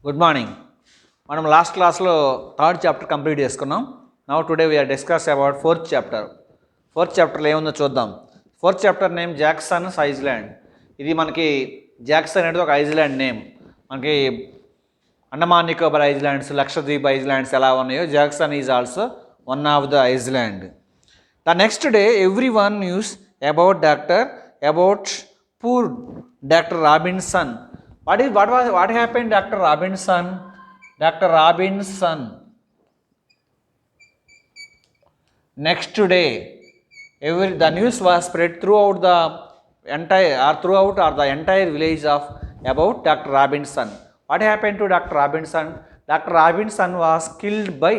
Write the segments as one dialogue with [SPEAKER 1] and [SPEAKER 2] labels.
[SPEAKER 1] Good morning. మనం last క్లాస్లో third chapter complete చేసుకున్నాం. Now today we're discuss about fourth chapter. Fourth చాప్టర్లో ఏముందో చూద్దాం. Fourth chapter name Jackson's island. ఇది మనకి జాక్సన్ అనేది ఒక ఐలాండ్ నేమ్. మనకి అండమాన్ నికోబార్ ఐలాండ్స్, లక్షద్వీప్ ఐలాండ్స్ ఎలా ఉన్నాయో Jackson is also one of the island. The next day everyone news about poor doctor Robinson. What happened Dr. Robinson? Next day, the news was spread throughout the entire village about Dr. Robinson. What happened to Dr. Robinson? Dr. Robinson was killed by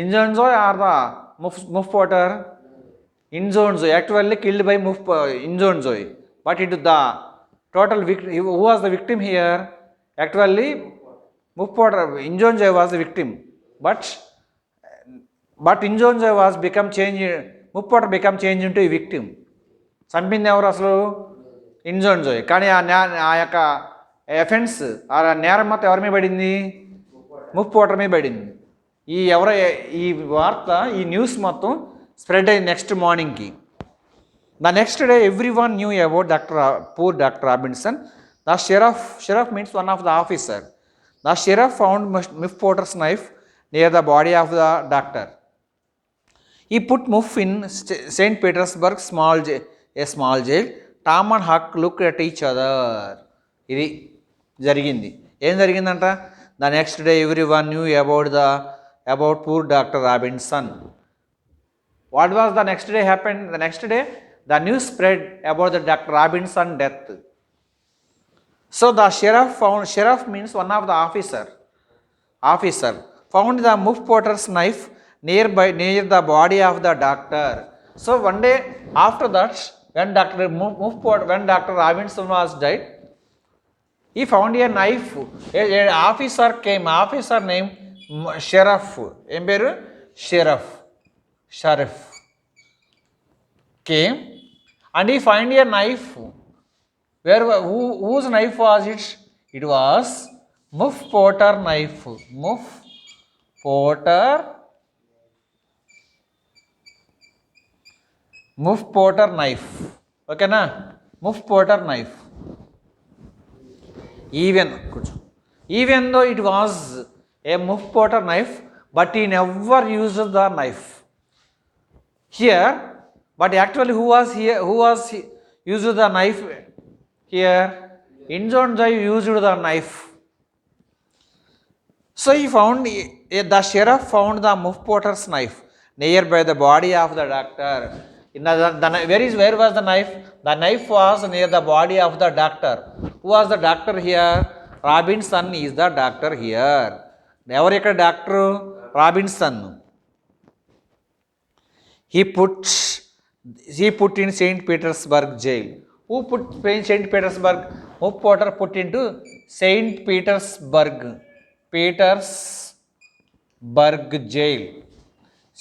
[SPEAKER 1] Inzonzo or the Muff-Potter? Inzonzo, actually killed by Inzonzo. But it is the total victim. Who was the victim here? Actually, Muff-Potter, Inzonzo was the victim. But Inzonzo was become changed. Muff-Potter become changed into a victim. చంపింది ఎవరు అసలు? ఇంజోన్జోయ్. కానీ ఆ యొక్క offence ఆ నేరం మొత్తం ఎవరి మీద పడింది? ముఫ్-పోటర్ మీద పడింది. ఈ వార్త, ఈ న్యూస్ మొత్తం స్ప్రెడ్ అయింది next మార్నింగ్కి. The next day, everyone knew about poor Dr. Robinson. The sheriff means one of the officer. The sheriff found Muff-Potter's knife near the body of the doctor. He put Muff in St. Petersburg a small jail. Tom and Huck looked at each other. ఇది జరిగింది. ఏం జరిగిందంట? The next day, everyone knew about poor Dr. Robinson. What was the next day happened? The next day, the news spread about the Dr. Robinson death. So the sheriff means one of the officer found the Muff-Potter's knife near the body of the doctor. So one day after that, when Dr. Robinson was died, he found a knife. A officer came. Officer named Sheriff. Em peru? Sheriff came and he found a knife. Whose knife was it? It was Muff-Potter knife. Muff-Potter knife. Okay na? Muff-Potter knife. Even though it was a Muff-Potter knife, but he never used the knife here. But actually, who was used the knife here? Inzonzo used the knife. So the sheriff found the Muff-Potter's knife nearby the body of the doctor. Where was the knife? The knife was near the body of the doctor. Who was the doctor here? Robinson is the doctor here. Never a doctor? Robinson. He put in St. Petersburg jail. Who put in St. Petersburg? Muff-Potter put into St. Petersburg jail.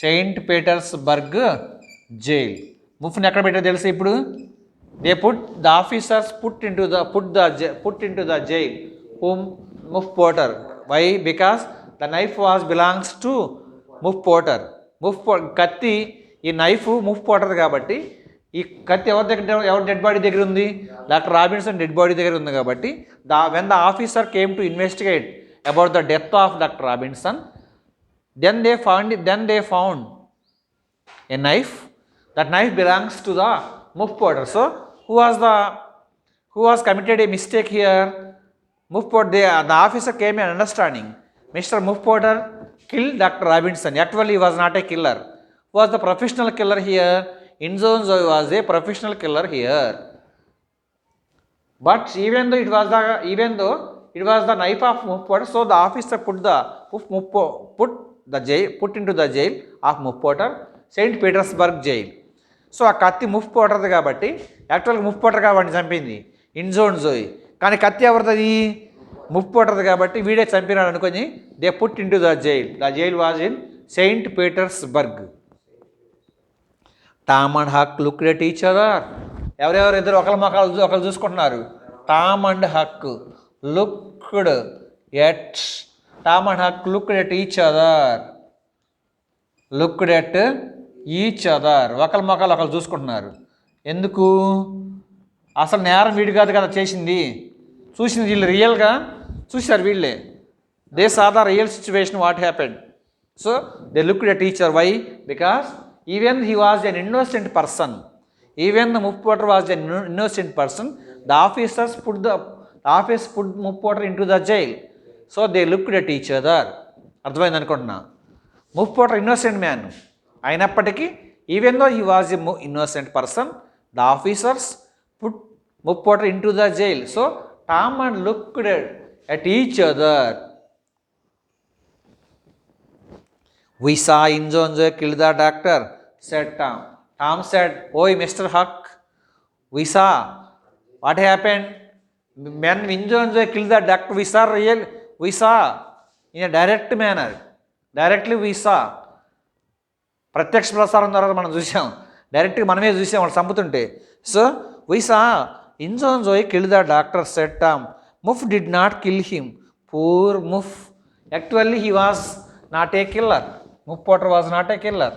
[SPEAKER 1] St. Petersburg jail. ముఫ్ని ఎక్కడ పెట్టారు తెలుసా ఇప్పుడు? They the officers put into the jail whom Muff-Potter. Why? Because the knife belongs to Muff-Potter. కత్తి, ఈ knife Muff-Potter కాబట్టి ఈ కత్తి ఎవరి డెడ్ బాడీ దగ్గర ఉంది? డాక్టర్ రాబిన్సన్ డెడ్ బాడీ దగ్గర ఉంది కాబట్టి when the officer came to investigate about the death of Dr. Robinson, then they found a knife. That knife belongs to the Muff-Potter. So who was committed a mistake here? Muff-Potter. The officer came in understanding. Mr. Muff-Potter killed Dr. Robinson. Actually, he was not a killer. Who was the professional killer here? Inzonzo was a professional killer here. But even though it was the knife of Muff-Potter, so the officer put into the jail of Muff-Potter, St. Petersburg jail. So ఆ కత్తి Muff-Potterది కాబట్టి యాక్చువల్గా Muff-Potter కాబట్టి చంపింది ఇంజోన్జోయ్. కానీ కత్తి ఎవరిది? Muff-Potterది కాబట్టి వీడే చంపినాడు అనుకొని they put in to the jail. The jail was in Saint Petersburg. Tom and Huck looked at each other. ఎవరెవరు ఇద్దరు ఒకరి ముఖాలు చూసుకుంటున్నారు? Tom and Huck. looked at, Tom and Huck looked at each other. Looked at each other. ఒకరి మొక్కలు ఒకరు చూసుకుంటున్నారు. ఎందుకు? అసలు నేరం వీడు కాదు కదా చేసింది. చూసింది వీళ్ళు రియల్గా చూశారు వీళ్ళే. They saw the real situation what happened. So they looked at each other. Why? Because even he was an innocent person. Even the Muff Potter was an innocent person. The officers put Muff Potter in to the jail. So they looked at each other. అర్థమైంది అనుకుంటున్నా. Muff Potter innocent man అయినప్పటికీ even though he was a innocent person, the officers put Muff Potter in to the jail. So Tom and looked at each other. We saw Injonjo kill the doctor, said Tom. Tom said, "Oh, Mr. Huck, we saw. What happened? When Injonjo killed the doctor, we saw in a direct manner. Directly we saw. ప్రత్యక్ష ప్రసారం ద్వారా మనం చూసాం. డైరెక్ట్గా మనమే చూసాం వాళ్ళు చంపుతుంటే. So we saw Injonjo kill the doctor, said Tom. Muff did not kill him. Poor Muff. Actually, he was not a killer. Muff-Potter was not a killer.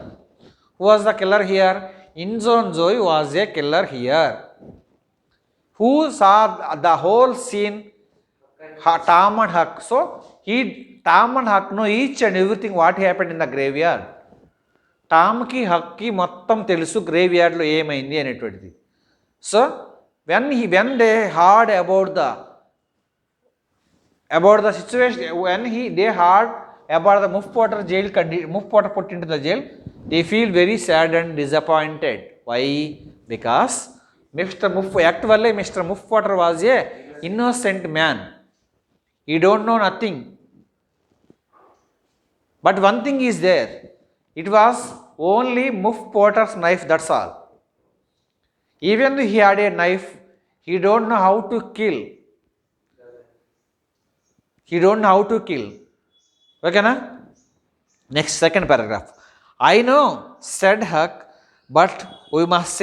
[SPEAKER 1] Who was the killer here? Injonjo was a killer here. Who saw the whole scene? Tom and Huck. So Tom and Huck know each and everything what happened in the graveyard. టామ్కి హక్కి మొత్తం తెలుసు గ్రేవ్యార్డ్లో ఏమైంది అనేటువంటిది. So when they heard about the situation, they heard about the Muff-Potter jail, Muff-Potter put into the jail, they feel very sad and disappointed. Why? Because actually Mr. Muff-Potter was a innocent man. He don't know nothing. But one thing is there. It was only Muff-Potter's knife, that's all. Even though he had a knife, he don't know how to kill. He don't know how to kill. Okay na? Next, second paragraph. I know, said Huck, but we must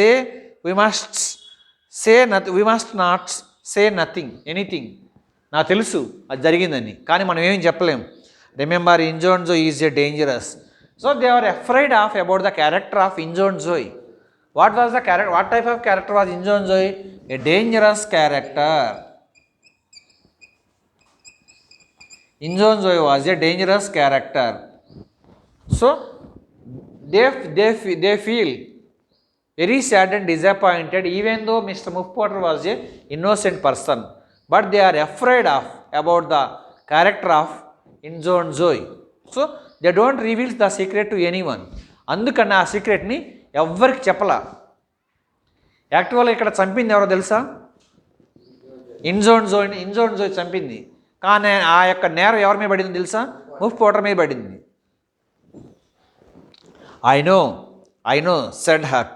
[SPEAKER 1] not say nothing, anything. నాకు తెలుసు అది జరిగిందని, కానీ మనం ఏం చెప్పలేం. Remember Injonjo is a dangerous. So they were afraid about the character of Injonjo. What was the character? What type of character was Injonjo? A dangerous character. Injonjo was a dangerous character. So they feel very sad and disappointed, even though Mr. Muff-Potter was a innocent person. But they are afraid about the character of Injonjo. So they don't reveal the secret to anyone. అందుకని ఆ సీక్రెట్ని ఎవ్వరికి చెప్పలా. యాక్చువల్గా ఇక్కడ చంపింది ఎవరో తెలుసా? ఇంజోన్జో చంపింది. కానీ ఆ యొక్క నేరం ఎవరి మీద పడింది తెలుసా? ముఫ్-పోటర్ మీద పడింది. I know, said Huck,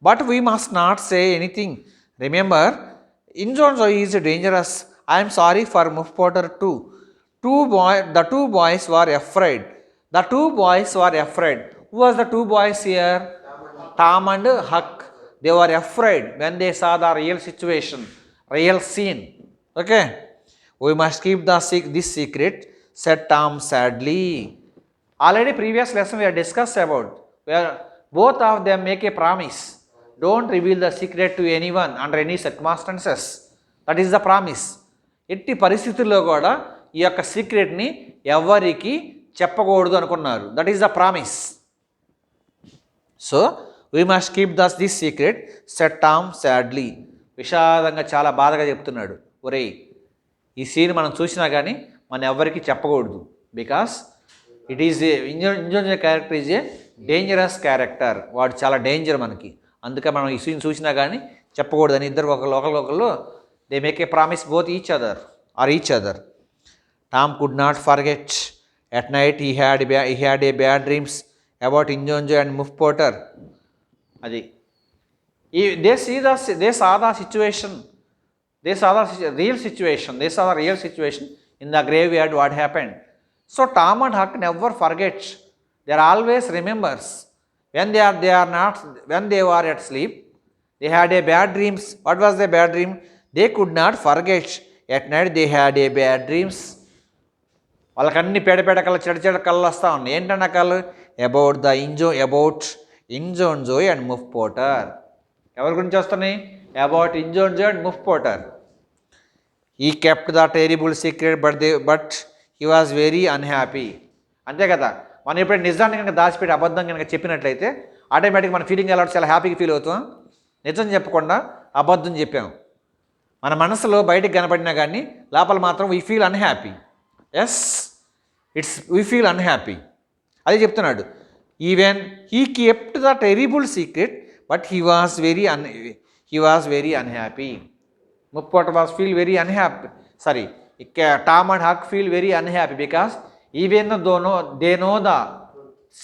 [SPEAKER 1] but we must not say anything. Remember, Injonjo is dangerous. I am sorry for Muff-Potter too. The two boys were afraid. Who was the two boys here? Tom and Huck. They were afraid when they saw the real situation, real scene. Okay? We must keep this secret, said Tom sadly. Already previous lesson we have discussed about where both of them make a promise. Don't reveal the secret to anyone under any circumstances. That is the promise. ఎట్టి పరిస్థితుల్లో కూడా ఈ యొక్క సీక్రెట్ని ఎవరికి చెప్పకూడదు అనుకున్నారు. That is the promise. So we must keep this secret, said Tom sadly. విషాదంగా చాలా బాధగా చెప్తున్నాడు. ఒరేయ్, ఈ సీన్ మనం చూసినా కానీ మనం ఎవరికి చెప్పకూడదు. Because it is Injun Joe character is a dangerous character. వాడు చాలా డేంజర్ మనకి. అందుకే మనం ఈ సీన్ చూసినా కానీ చెప్పకూడదని ఇద్దరు ఒకళ్ళు they make a promise both each other. Tom could not forget. At night he had a bad dreams about Injonjo and Muff-Potter. Adi. They saw the situation. They saw the real situation in the graveyard what happened. So Tom and Huck never forget. They are always remembers. When they were at sleep, they had a bad dreams. What was the bad dream? They could not forget at night they had a bad dreams. వాళ్ళకన్నీ పేడ కళ్ళు చెడ కళ్ళు వస్తూ ఉన్నాయి. ఏంటన్న కళ్ళు? About Injun Joe and Muff Potter. ఎవరి గురించి వస్తున్నాయి? About Injun Joe and Muff Potter. He kept the terrible secret but he was very unhappy. అంతే కదా, మనం ఎప్పుడైనా నిజాన్ని కనుక దాచిపెట్టి అబద్ధం కనుక చెప్పినట్లయితే ఆటోమేటిక్గా మన ఫీలింగ్ ఎలా చాలా హ్యాపీగా ఫీల్ అవుతాం. నిజం చెప్పకుండా అబద్ధం చెప్పాం, మన మనసులో బయటికి కనపడినా కానీ లోపల మాత్రం we feel unhappy. We feel unhappy. అదే చెప్తున్నాడు. Even he kept the terrible secret but he was very unhappy. Muff Potter was feel very unhappy. Sorry, Tom and Huck feel very unhappy because even they know the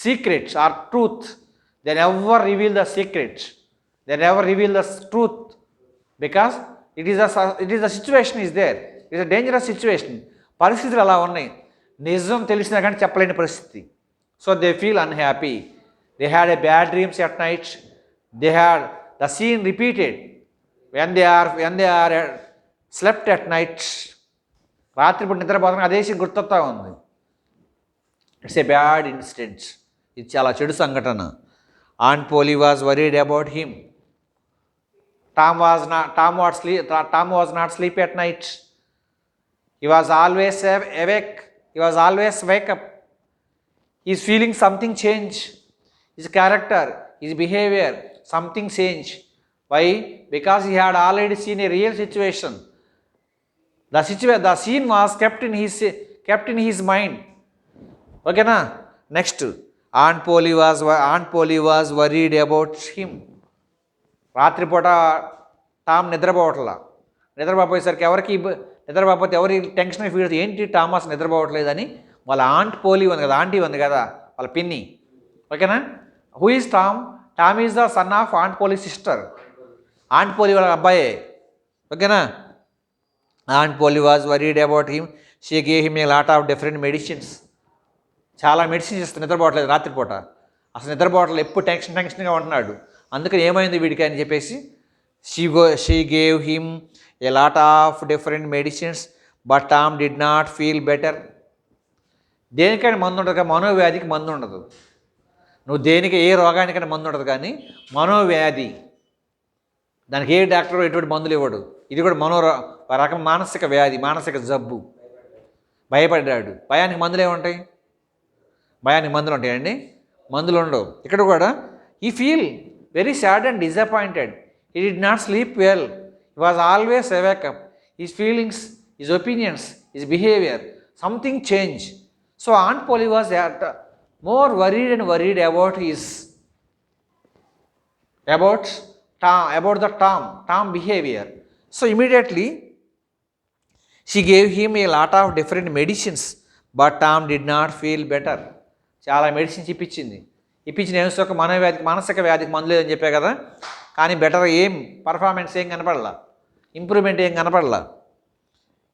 [SPEAKER 1] secrets or truth, they never reveal the secrets, they never reveal the truth because it is the situation is there. It's a dangerous situation. పరిస్థితులు అలా ఉన్నాయి, నిజం తెలిసినా కానీ చెప్పలేని పరిస్థితి. So they feel unhappy. They had a bad dreams at night. They had the scene repeated when they are slept at night. రాత్రిపూట నిద్రపోతాం అదే సీన్ గుర్తొస్తా ఉంది. It's a bad incident. ఇది చాలా చెడు సంఘటన. Aunt Polly was worried about him. Tom was not sleep at night. He was always awake. He was always wake up. He is feeling something change. His character, his behavior, something change. Why? Because he had already seen a real situation. The scene was kept in his mind. Okay na? Next, Aunt Polly was worried about him. రాత్రిపూట Tom నిద్రపోయేసరికి నిద్రపోతే ఎవరికి tension feel అవుతుంది. ఏంటి Thomas నిద్రపోవట్లేదని వాళ్ళ aunty ఉంది కదా వాళ్ళ పిన్ని. ఓకేనా? Who is Tom? Tom is the son of Aunt Polly sister. Aunt Polly వాళ్ళ అబ్బాయే. ఓకేనా? Aunt Polly was worried about him. She gave him a lot of different medicines. చాలా మెడిసిన్స్ ఇస్తుంది. నిద్రపోవట్లేదు రాత్రిపూట, అసలు నిద్రపోవట్లేదు, ఎప్పుడు టెన్షన్గా ఉంటున్నాడు. అందుకని ఏమైంది వీడికి అని చెప్పేసి she gave him a lot of different medicines but Tom did not feel better. దేనికైనా మందు ఉండదు కానీ మనోవ్యాధికి మందు ఉండదు. నువ్వు దేనికి ఏ రోగానికైనా మందు ఉండదు కానీ మనోవ్యాధి దానికి ఏ డాక్టర్ ఎటువంటి మందులు ఇవ్వడు. ఇది కూడా రకం మానసిక వ్యాధి, మానసిక జబ్బు. భయపడ్డాడు. భయానికి మందులు ఏముంటాయి? భయానికి మందులు ఉంటాయండి? మందులు ఉండవు. ఇక్కడ కూడా he feel very sad and disappointed. He did not sleep well. He was always awake up. His feelings, his opinions, his behaviour, something change. So Aunt Polly was more worried about the Tom behavior. So immediately she gave him a lot of different medicines but Tom did not feel better. చాలా medicines ఇప్పించిన ఏం సొక్క మానసిక వ్యాధికి మందు లేదని చెప్పే కదా. కానీ బెటర్ పర్ఫార్మెన్స్ ఏం కనపడలా, ఇంప్రూవ్మెంట్ ఏం కనపడలా.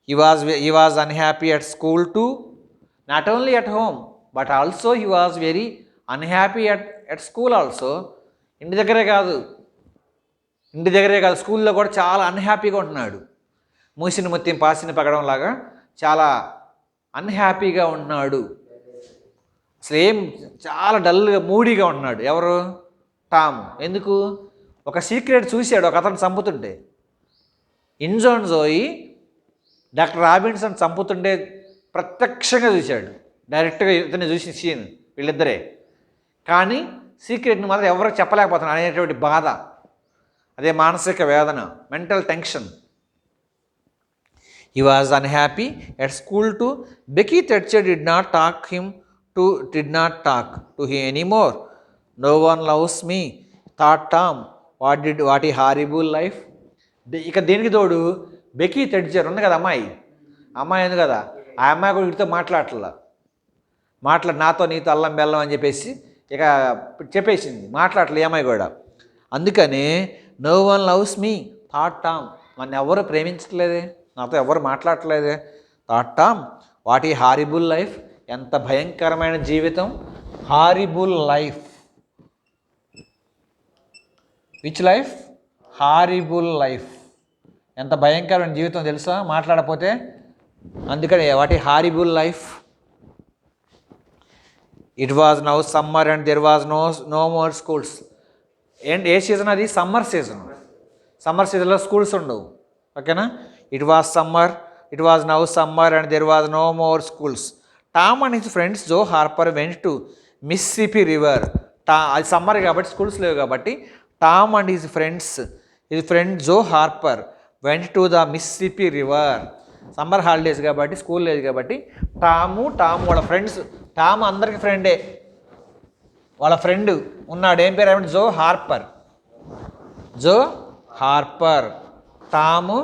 [SPEAKER 1] he was unhappy at school too, not only at home but also he was very unhappy at school also. ఇంటి దగ్గరే కాదు స్కూల్లో కూడా చాలా అన్హ్యాపీగా ఉంటున్నాడు. మూసిన ముత్యం పాసిన పగడం లాగా చాలా అన్హ్యాపీగా ఉంటున్నాడు. అసలు చాలా డల్గా మూడీగా ఉంటున్నాడు. ఎవరు? టామ్. ఎందుకు? ఒక సీక్రెట్ చూశాడు ఒక అతను చంపుతుంటే. ఇంజోన్జోయి డాక్టర్ రాబిన్సన్ చంపుతుంటే ప్రత్యక్షంగా చూశాడు. డైరెక్ట్గా ఇతన్ని చూసిన సీన్ వీళ్ళిద్దరే. కానీ సీక్రెట్ని మాత్రం ఎవరికి చెప్పలేకపోతున్నాడు అనేటువంటి బాధ, అదే మానసిక వేదన, mental tension. He was unhappy at school too. Becky Thatcher did not talk to him anymore. No one loves me, thought Tom. What a horrible life. ఇక దేనికి తోడు బెకీ థెట్చర్ ఉంది కదా అమ్మాయి ఉంది కదా, ఆ అమ్మాయి కూడా వీటితో నాతో నీతో అల్లం బెల్లం అని చెప్పేసి ఇక చెప్పేసింది. మాట్లాడలే అమ్మాయి కూడా. అందుకని no one loves me thought Tom. నన్ను ఎవరు ప్రేమించట్లేదే, నాతో ఎవరు మాట్లాడట్లేదే. Thought Tom. What a horrible life. ఎంత భయంకరమైన జీవితం. Horrible life. Which life? Horrible life. ఎంత భయంకరమైన జీవితం తెలుసా మాట్లాడకపోతే. అందుకని what a horrible life. It was now summer and there was no more schools. ఏంటి ఏ సీజన్ అది? Summer season. సమ్మర్ సీజన్లో స్కూల్స్ ఉండవు. ఓకేనా? It was summer, it was now summer and there was no more schools. Tom and his friends Joe Harper went to Mississippi river. అది summer కాబట్టి schools లేవు కాబట్టి Tom and his friend Joe Harper went to the Mississippi river. Summer holidays కాబట్టి school లేదు కాబట్టి Tom వాళ్ళ friends, Tom అందరికి ఫ్రెండే, వాళ్ళ ఫ్రెండ్ ఉన్నాడు. ఏం పేరు ఏమంటే Joe Harper. Tom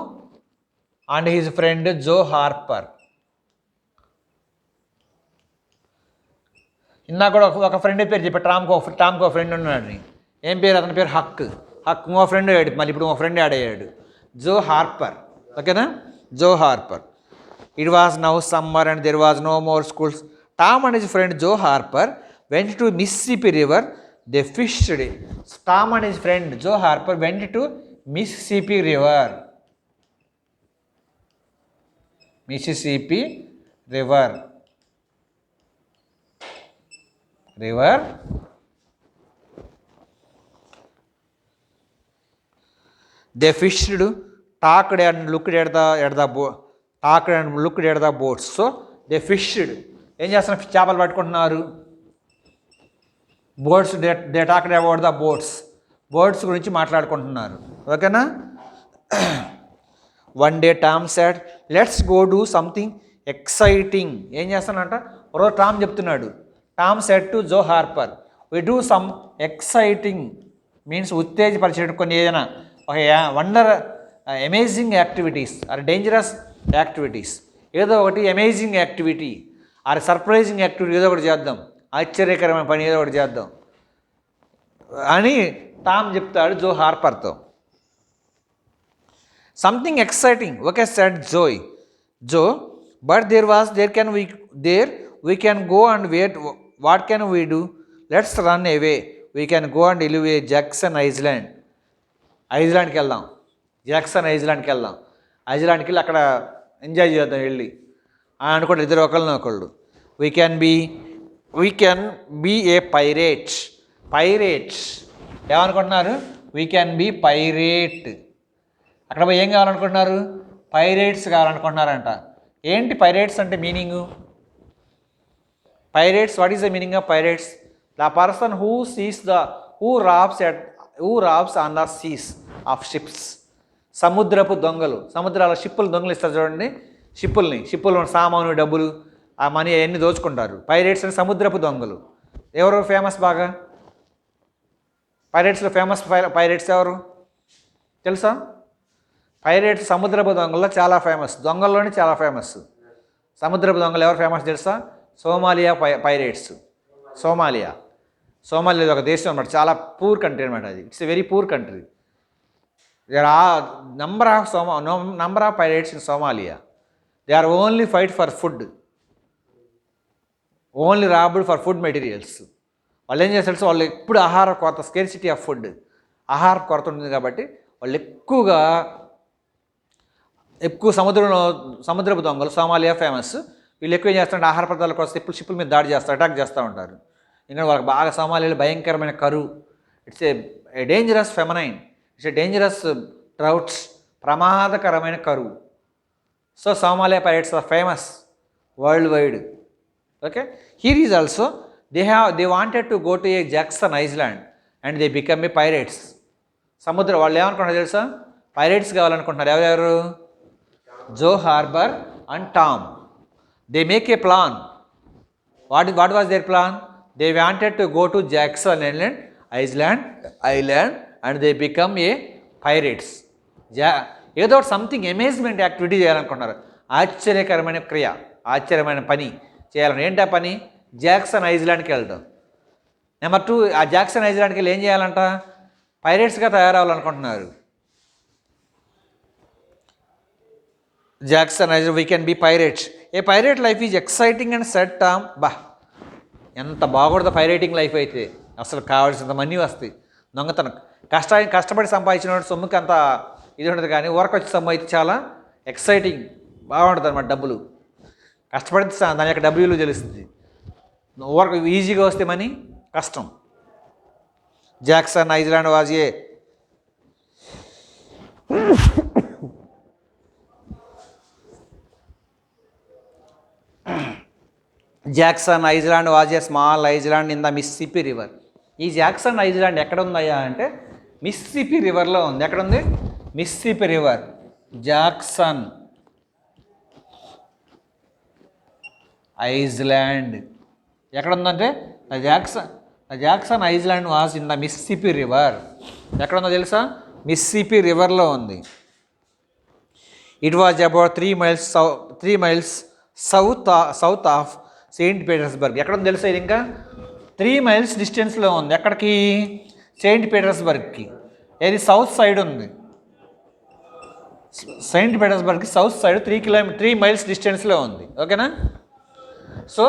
[SPEAKER 1] and his friend Joe Harper. ఇందాక కూడా ఒక ఫ్రెండ్ పేరు చెప్పాడు. టామ్కి ఒక ఫ్రెండ్ ఉన్నాడు. ఏం పేరు? అతని పేరు హక్. ఇంకో ఫ్రెండ్ అయ్యాడు. మళ్ళీ ఇప్పుడు ఒక ఫ్రెండ్ యాడ్ అయ్యాడు, జో హార్పర్. ఓకేనా? Joe Harper. It was now summer and there was no more schools. Tom and his friend Joe Harper went to Mississippi river. They fished. Tom and his friend Joe Harper went to Mississippi river. Mississippi river. They fished, talked and looked at the boats. So they fished. ఏం చేస్తున్నారు? చేపలు పట్టుకుంటున్నారు. Boats, they talked about the boats గురించి మాట్లాడుకుంటున్నారు. ఓకేనా? One day Tom said let's go do something exciting. ఏం చేస్తానంట? ఒకరోజు టామ్ చెప్తున్నాడు. Tom said to Joe Harper we do some exciting, means ఉత్తేజపరిచేట కొన్ని ఏదైనా ఒక amazing activities or dangerous activities. ఏదో ఒకటి amazing activity or surprising activity ఏదో ఒకటి చేద్దాం, ఆశ్చర్యకరమైన పని ఏదో ఒకటి చేద్దాం అని టామ్ చెప్తాడు జో హార్పర్తో. Something exciting, okay said Joe but we can go and wait. What can we do? Let's run away. We can go and live in Jackson Island. ఐస్లాండ్కి వెళ్దాం. ఐస్లాండ్కి వెళ్ళి అక్కడ ఎంజాయ్ చేద్దాం వెళ్ళి అనుకోండి. ఇద్దరు ఒకళ్ళు we can be a pirates. ఏమనుకుంటున్నారు? We can be pirate. అక్కడ పోయి ఏం కావాలనుకుంటున్నారు? పైరేట్స్ కావాలనుకుంటున్నారంట. ఏంటి పైరేట్స్ అంటే meaning? Pirates, what is the meaning of pirates? The person who robs on the seas of ships. సముద్రపు దొంగలు. సముద్రాల షిప్పులు దొంగలు ఇస్తారు చూడండి. షిప్పులు సామాను, డబ్బులు, ఆ మనీ అవన్నీ దోచుకుంటారు. పైరేట్స్ అంటే సముద్రపు దొంగలు. ఎవరు ఫేమస్ బాగా? పైరేట్స్లో ఫేమస్ పైరేట్స్ ఎవరు తెలుసా? పైరేట్స్ సముద్రపు దొంగల్లో చాలా ఫేమస్. దొంగల్లోనే చాలా ఫేమస్. సముద్రపు దొంగలు ఎవరు ఫేమస్ తెలుసా? Somalia pirates. సోమాలియా ఒక దేశం అనమాట. చాలా పూర్ కంట్రీ అనమాట అది. It's a very poor country. There are number of pirates in Somalia. They are only fight for food, only robbed for food materials. వాళ్ళు ఏం చేస్తారు? వాళ్ళు ఎప్పుడు ఆహార కొరత, స్కేర్సిటీ ఆఫ్ ఫుడ్, ఆహార కొరత ఉంటుంది కాబట్టి వాళ్ళు ఎక్కువ సముద్రపు దొంగలు. Somalia famous. వీళ్ళు ఎక్కువ ఏం చేస్తారంటే ఆహార పదార్థాల కోసం షిప్పుల మీద దాడి చేస్తారు, అటాక్ చేస్తూ ఉంటారు. ఇంకా వాళ్ళకి బాగా సోమాలియాలో భయంకరమైన కరువు. It's a dangerous famine, it's a dangerous droughts, ప్రమాదకరమైన కరువు. So Somalia pirates are famous worldwide. Okay, here is also they wanted to go to a Jackson island and they become a pirates. వాళ్ళు ఏమనుకుంటున్నారు తెలుసా? పైరేట్స్ కావాలనుకుంటున్నారు. ఎవరెవరు? Joe Harper and Tom. They make a plan. What was their plan? They wanted to go to Jackson Island and they become a pirates. ఏదో something amazement activity చేయాలనుకుంటున్నారు. ఆశ్చర్యకరమైన క్రియ, ఆశ్చర్యమైన పని చేయాలని. ఏంటి ఆ పని? జాక్సన్ ఐలాండ్కి వెళ్తాం. నెంబర్ 2, ఆ జాక్సన్ ఐలాండ్కి వెళ్ళి ఏం చేయాలంట? పైరేట్స్గా తయారవ్వాలనుకుంటున్నారు. Jackson island, we can be pirates. A pirate life is exciting and said Tom. ఎంత బాగుంటుందో పైరేటింగ్ లైఫ్ అయితే. అసలు కావాల్సినంత మనీ వస్తాయి. దొంగతనం కష్టపడి సంపాదించిన సొమ్ముకి అంత ఇది ఉండదు. కానీ వర్క్ వచ్చే సొమ్ము అయితే చాలా ఎక్సైటింగ్, బాగుంటుంది అనమాట. డబ్బులు కష్టపడితే దాని యొక్క డబ్బు విలువ తెలుస్తుంది. వర్క్ ఈజీగా వస్తే మనీ కష్టం. Jackson island was a Jackson island was a small island in the Mississippi river. ఈ జాక్సన్ ఐలాండ్ ఎక్కడ ఉందయ్యా అంటే మిస్సిపి రివర్లో ఉంది. ఎక్కడ ఉంది? Mississippi river. జాక్సన్ ఐలాండ్ ఎక్కడ ఉందంటే Jackson island was in the Mississippi river. ఎక్కడ ఉందో తెలుసా? మిస్సిపి రివర్లో ఉంది. It was about 3 miles south of Saint Petersburg. ఎక్కడ ఉందో తెలుసా? ఇది ఇంకా 3 మైల్స్ డిస్టెన్స్లో ఉంది. ఎక్కడికి? సెయింట్ పీటర్స్బర్గ్కి. ఏది? సౌత్ సైడ్ ఉంది. సెయింట్ పీటర్స్బర్గ్కి సౌత్ సైడ్ 3 మైల్స్ డిస్టెన్స్లో ఉంది. ఓకేనా? So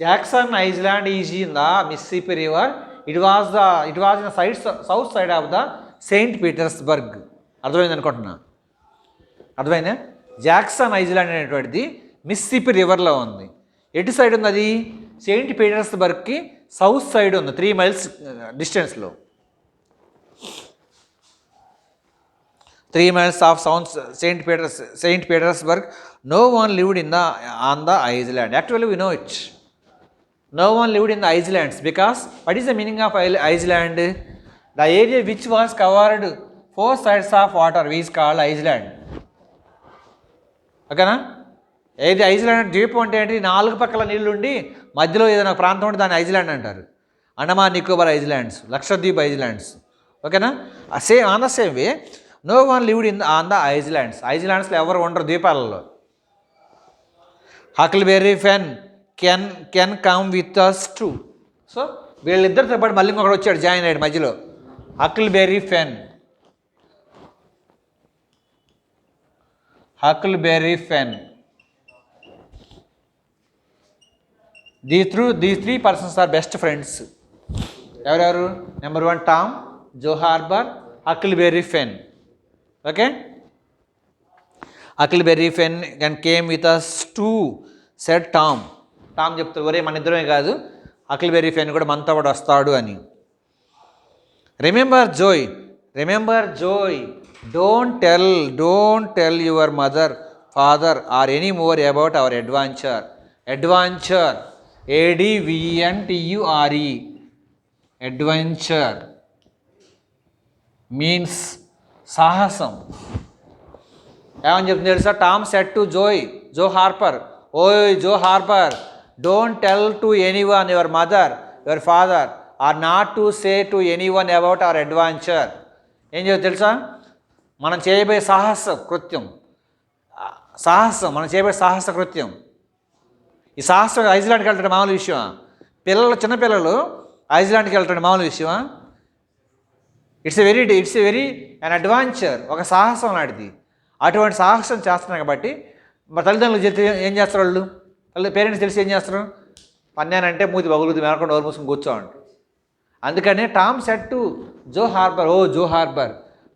[SPEAKER 1] Jackson island is in the Mississippi river. It was in south side of the Saint Petersburg. అర్థమైంది అనుకుంటున్నా? అర్థమైందా? జాక్సన్ ఐలాండ్ అనేటువంటిది మిస్సిపి రివర్లో ఉంది. ఎటు సైడ్ ఉంది అది? సెయింట్ పీటర్స్బర్గ్కి సౌత్ సైడ్ ఉంది, 3 మైల్స్ డిస్టెన్స్లో. 3 miles off Saint Petersburg. No one lived on the island. Actually we know it. No one lived in the islands because what is the meaning of island? The area which was covered 4 sides of water is called island. ఓకేనా? ఏది island? ద్వీపం అంటే ఏంటి? 4 పక్కల నీళ్ళు ఉండి మధ్యలో ఏదైనా ప్రాంతం ఉంటే దాన్ని ఐలాండ్ అంటారు. Andaman Nicobar islands, Lakshadweep islands. ఓకేనా? On the same way no one lived on the islands. ఐలాండ్స్లో ఎవరు ఉండరు ద్వీపాలలో. Huckleberry Finn can come with us too. So వీళ్ళిద్దరితో పాటు మళ్ళీ ఇంకొకటి వచ్చాడు, జాయిన్ అయ్యాడు మధ్యలో. Huckleberry Finn. These 3 persons are best friends. ఎవరెవరు? Number 1 Tom, Joe Harper, Huckleberry Finn. Okay? Huckleberry Finn came with us too said Tom. Tom చెప్తాడు, ఒరే మన ఇద్దరమే కాదు, హకిల్బెర్రీ ఫెన్ కూడా మనతో పాటు వస్తాడు అని. Remember Joey. Don't tell your mother, father or any more about our adventure. ADVENTURE. Adventure means సాహసం. ఏమని చెప్తుంది తెలుసా? Tom said to Joe Harper, ఓయ్ Joe Harper, don't tell to anyone your mother, your father or not to say to anyone about our adventure. ఏం చెప్తుంది తెలుసా? మనం చేయబోయే సాహస కృత్యం. ఈ సాహసం ఐస్లాండ్కి వెళ్ళటం మామూలు విషయమా? చిన్నపిల్లలు ఐస్లాండ్కి వెళ్ళటం మామూలు విషయమా? It's a very an adventure. ఒక సాహసం లాంటిది. అటువంటి సాహసం చేస్తున్నాం కాబట్టి మరి తల్లిదండ్రులు చెప్తే ఏం చేస్తారు వాళ్ళు? పేరెంట్స్ తెలిసి ఏం చేస్తారు? పన్నానంటే మూతి బగులుతుంది, మేనకుండా ఓరు మూసుకుని కూర్చోండి. అందుకనే Tom said to Joe Harper,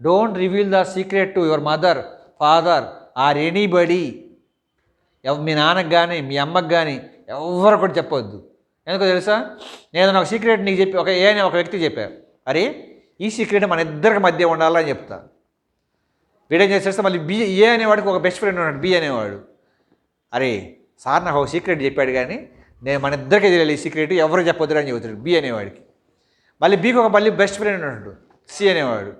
[SPEAKER 1] don't reveal the secret to your mother, father or anybody. మీ నాన్నకు కానీ మీ అమ్మకు కానీ ఎవరు కూడా చెప్పొద్దు. ఎందుకో తెలుసా? నేను ఒక సీక్రెట్ నీకు చెప్పి ఒక వ్యక్తి చెప్పారు, అరే ఈ సీక్రెట్ మన ఇద్దరికి మధ్య ఉండాలని చెప్తా. వీడేం చేసేస్తే మళ్ళీ ఏ అనేవాడికి ఒక బెస్ట్ ఫ్రెండ్ ఉన్నాడు, బి అనేవాడు. అరే సార్ నాకు ఒక సీక్రెట్ చెప్పాడు కానీ మన ఇద్దరికే తెలియాలి ఈ సీక్రెట్, ఎవరు చెప్పొద్దు అని చెబుతాడు బి అనేవాడికి. మళ్ళీ బీకి మళ్ళీ బెస్ట్ ఫ్రెండ్ ఉన్నాడు సి అనేవాడు.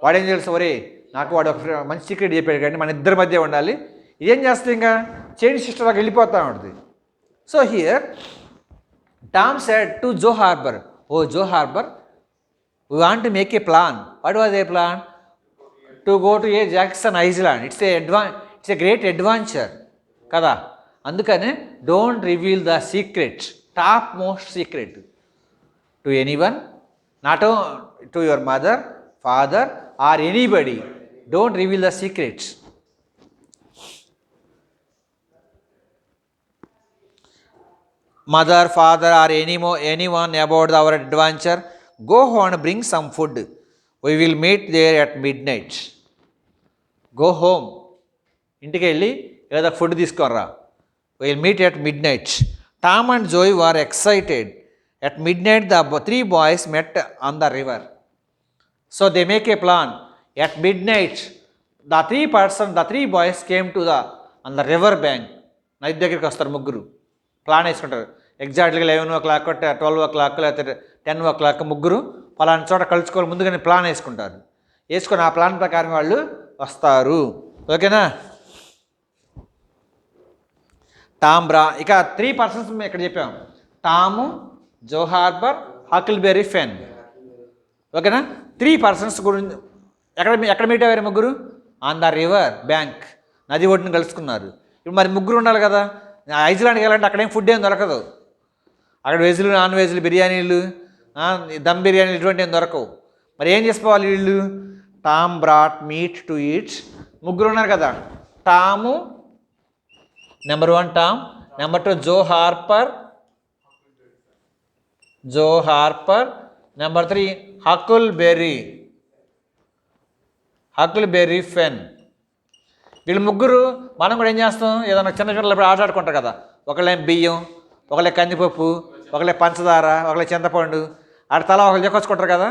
[SPEAKER 1] వాడేం తెలుసు, ఒరే నాకు వాడు ఒక మంచి సీక్రెట్ చెప్పాడు కానీ మన ఇద్దరి మధ్య ఉండాలి. ఇదేం చేస్తుంది? ఇంకా చైన్ సిస్టర్ దాకా వెళ్ళిపోతూ ఉంటుంది. So here Tom said to Joe Harper, Joe Harper, we want to make a plan. What was a plan? To go to a Jackson island. It's a great adventure కదా. అందుకనే don't reveal the secret, top most secret to anyone, not to your mother, father or anybody. Don't reveal the secrets. Mother, father or anyone about our adventure, go and bring some food. We will meet there at midnight. Go home, ఇంటికి వెళ్ళి ఏదో food తీసుకొనిరా. Will meet at midnight. Tom and Joey were excited. At midnight the 3 boys met on the river. So they make a plan. At midnight, the 3 boys came to on the river bank. నది దగ్గరికి వస్తారు ముగ్గురు, plan వేసుకుంటారు. ఎగ్జాక్ట్గా 11 o'clock 12 o'clock లేకపోతే 10 o'clock ముగ్గురు పలానా చోట కలుసుకోవాలి ముందుగానే ప్లాన్ వేసుకుంటారు. వేసుకొని ఆ ప్లాన్ ప్రకారం వాళ్ళు వస్తారు. ఓకేనా? టామ్ ఇక 3 persons మేము ఇక్కడ చెప్పాము. టాము, జో హార్బర్, హకిల్బెర్రీ ఫెన్. ఓకేనా? 3 persons గురించి ఎక్కడ మీట్ అయ్యారు ముగ్గురు? ఆన్ ద రివర్ బ్యాంక్, నది ఒడ్డును కలుసుకున్నారు. ఇప్పుడు మరి ముగ్గురు ఉండాలి కదా. ఐస్లాండ్కి వెళ్ళాలంటే అక్కడేం ఫుడ్ ఏం దొరకదు. అక్కడ వెజ్లు, నాన్ వెజ్లు, బిర్యానీలు, దమ్ బిర్యానీలు ఇటువంటి ఏం దొరకవు. మరి ఏం చేసుకోవాలి వీళ్ళు? Tom brought meet to eat. ముగ్గురు ఉన్నారు కదా. టాము నెంబర్ 1 టామ్, నెంబర్ 2 జో హార్పర్, నెంబర్ 3 హకిల్బెర్రీ ఫెన్. వీళ్ళు ముగ్గురు మనం కూడా ఏం చేస్తాం, ఏదైనా చిన్న పిల్లలు ఆడుకుంటారు కదా. ఒకళ్ళే బియ్యం, ఒకళ్ళే కందిపప్పు, ఒకళ్ళే పంచదార, ఒకళ్ళే చింతపండు, తలా ఒకళ్ళు చెక్కొచ్చుకుంటారు కదా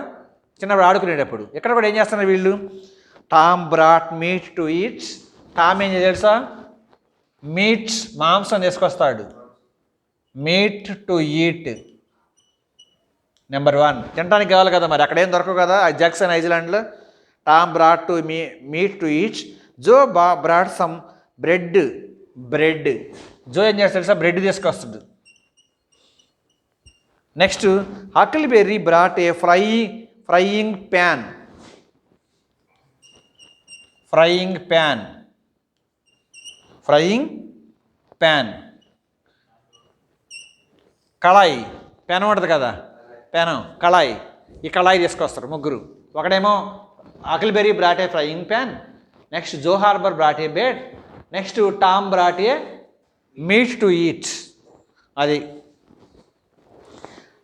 [SPEAKER 1] చిన్నప్పుడు ఆడుకునేటప్పుడు. ఇక్కడ కూడా ఏం చేస్తున్నారు వీళ్ళు? Tom brought meet to eat. Tom ఏం తెలుసా? మీట్, మాంసం తీసుకొస్తాడు. Meet to eat number 1. తినడానికి కావాలి కదా, మరి అక్కడేం దొరకవు కదా జాక్సన్ ఐలాండ్లో. Tom brought to meat to eat. Joe brought some bread. Joe ఏం చేస్తాడు తెలుసా? బ్రెడ్ తీసుకొస్తాడు. Next Huckleberry brought a frying pan. కళాయి, పెనం ఉంటుంది కదా, పెనం, కళాయి. ఈ కళాయి తీసుకొస్తారు ముగ్గురు. ఒకడేమో Huckleberry brought a frying pan, next Joe Harper brought a bed, next Tom brought a meat to eat. అది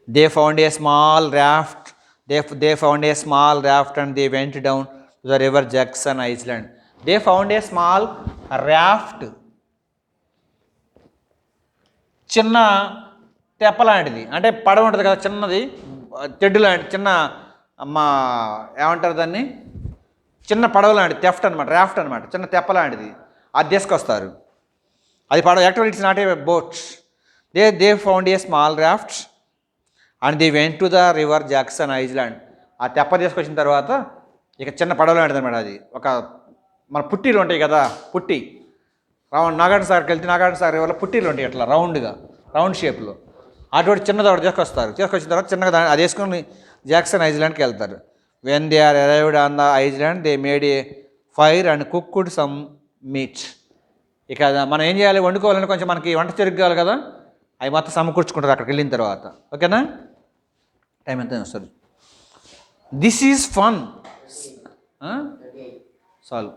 [SPEAKER 1] they found a small raft and they went down to the river Jackson Island. They found a small raft. చిన్న తెప్ప లాంటిది, అంటే పడవ ఉంటుంది కదా చిన్నది, తెడ్డు లాంటి చిన్న ఏమంటారు దాన్ని, చిన్న పడవ లాంటిది, రాఫ్ట్ అనమాట, చిన్న తెప్ప లాంటిది. అది తీసుకొస్తారు. అది పడవ, actually it's not a boat. They found a small raft and they went to the river Jackson island. ఆ తెప్ప తీసుకొచ్చిన తర్వాత ఇక చిన్న పడవ లాంటిది అనమాట. అది ఒక మన పుట్టీలు ఉంటాయి కదా, పుట్టి నాగార్జున సాగర్కి వెళ్తే నాగార్జున సాగర్ రివర్లో పుట్టీలు ఉంటాయి అట్లా రౌండ్ షేప్లో. అటువంటి చిన్నది ఒకటి తీసుకొచ్చిన తర్వాత చిన్నగా అది వేసుకొని జాక్సన్ ఐలాండ్కి వెళ్తారు. When they are arrived on the island they made a fire and cooked some meat. ఇక మనం ఏం చేయాలి, వండుకోవాలని కొంచెం మనకి వంట చెరుగ్గాలి కదా, అవి మొత్తం సమకూర్చుకుంటారు అక్కడికి వెళ్ళిన తర్వాత. ఓకేనా? టైం ఎంత వస్తుంది? This is fun. చాలు.